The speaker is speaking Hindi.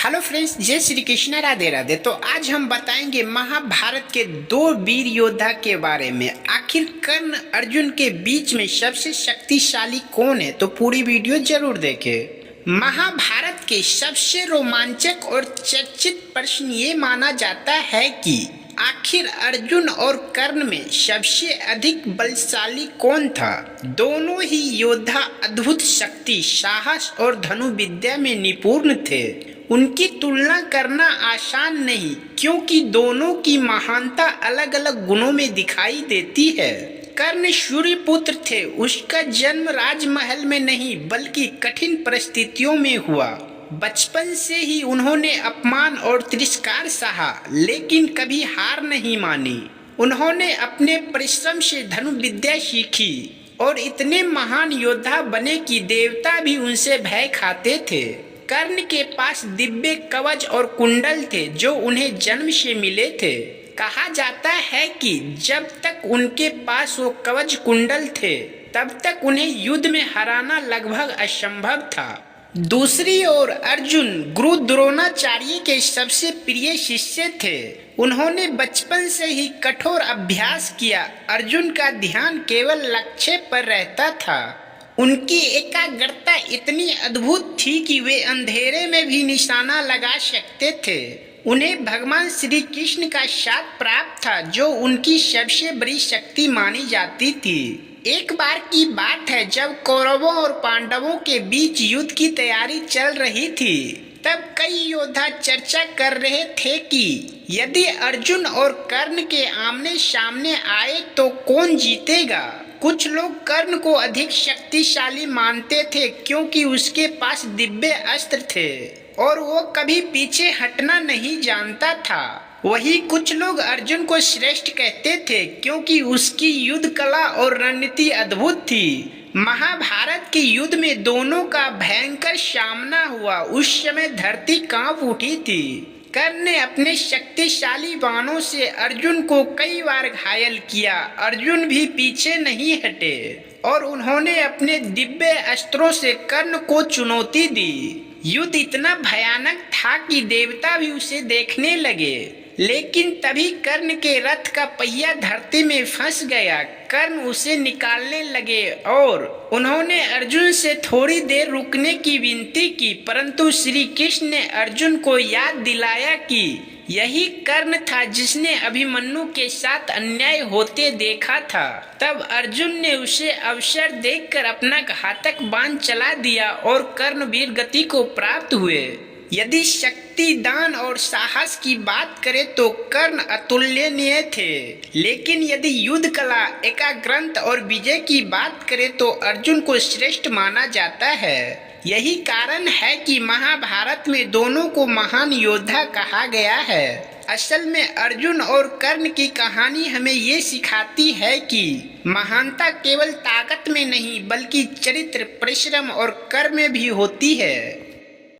हेलो फ्रेंड्स, जय श्री कृष्ण, राधे राधे। तो आज हम बताएंगे महाभारत के दो वीर योद्धा के बारे में। आखिर कर्ण अर्जुन के बीच में सबसे शक्तिशाली कौन है? तो पूरी वीडियो जरूर देखें। महाभारत के सबसे रोमांचक और चर्चित प्रश्न ये माना जाता है कि आखिर अर्जुन और कर्ण में सबसे अधिक बलशाली कौन था। दोनों ही योद्धा अद्भुत शक्ति, साहस और धनुर्विद्या में निपुण थे। उनकी तुलना करना आसान नहीं, क्योंकि दोनों की महानता अलग अलग गुणों में दिखाई देती है। कर्ण सूर्य पुत्र थे। उसका जन्म राजमहल में नहीं बल्कि कठिन परिस्थितियों में हुआ। बचपन से ही उन्होंने अपमान और तिरस्कार सहा, लेकिन कभी हार नहीं मानी। उन्होंने अपने परिश्रम से धनुर्विद्या सीखी और इतने महान योद्धा बने कि देवता भी उनसे भय खाते थे। कर्ण के पास दिव्य कवच और कुंडल थे जो उन्हें जन्म से मिले थे। कहा जाता है कि जब तक उनके पास वो कवच कुंडल थे तब तक उन्हें युद्ध में हराना लगभग असंभव था। दूसरी ओर अर्जुन गुरु द्रोणाचार्य के सबसे प्रिय शिष्य थे। उन्होंने बचपन से ही कठोर अभ्यास किया। अर्जुन का ध्यान केवल लक्ष्य पर रहता था। उनकी एकाग्रता इतनी अद्भुत थी कि वे अंधेरे में भी निशाना लगा सकते थे। उन्हें भगवान श्री कृष्ण का साथ प्राप्त था, जो उनकी सबसे बड़ी शक्ति मानी जाती थी। एक बार की बात है, जब कौरवों और पांडवों के बीच युद्ध की तैयारी चल रही थी, तब कई योद्धा चर्चा कर रहे थे कि यदि अर्जुन और कर्ण के आमने सामने आए तो कौन जीतेगा। कुछ लोग कर्ण को अधिक शक्तिशाली मानते थे, क्योंकि उसके पास दिव्य अस्त्र थे और वो कभी पीछे हटना नहीं जानता था। वही कुछ लोग अर्जुन को श्रेष्ठ कहते थे, क्योंकि उसकी युद्ध कला और रणनीति अद्भुत थी। महाभारत के युद्ध में दोनों का भयंकर सामना हुआ। उस समय धरती कांप उठी थी। कर्ण ने अपने शक्तिशाली बाणों से अर्जुन को कई बार घायल किया। अर्जुन भी पीछे नहीं हटे और उन्होंने अपने दिव्य अस्त्रों से कर्ण को चुनौती दी। युद्ध इतना भयानक था कि देवता भी उसे देखने लगे, लेकिन तभी कर्ण के रथ का पहिया धरती में फंस गया। कर्ण उसे निकालने लगे और उन्होंने अर्जुन से थोड़ी देर रुकने की विनती की, परंतु श्री कृष्ण ने अर्जुन को याद दिलाया कि यही कर्ण था जिसने अभिमन्यु के साथ अन्याय होते देखा था। तब अर्जुन ने उसे अवसर देखकर अपना घातक बाण चला दिया और कर्ण वीर गति को प्राप्त हुए। यदि शक्ति, दान और साहस की बात करें तो कर्ण अतुलनीय थे, लेकिन यदि युद्ध कला, एकाग्रता और विजय की बात करें तो अर्जुन को श्रेष्ठ माना जाता है। यही कारण है कि महाभारत में दोनों को महान योद्धा कहा गया है। असल में अर्जुन और कर्ण की कहानी हमें ये सिखाती है कि महानता केवल ताकत में नहीं बल्कि चरित्र, परिश्रम और कर्म में भी होती है।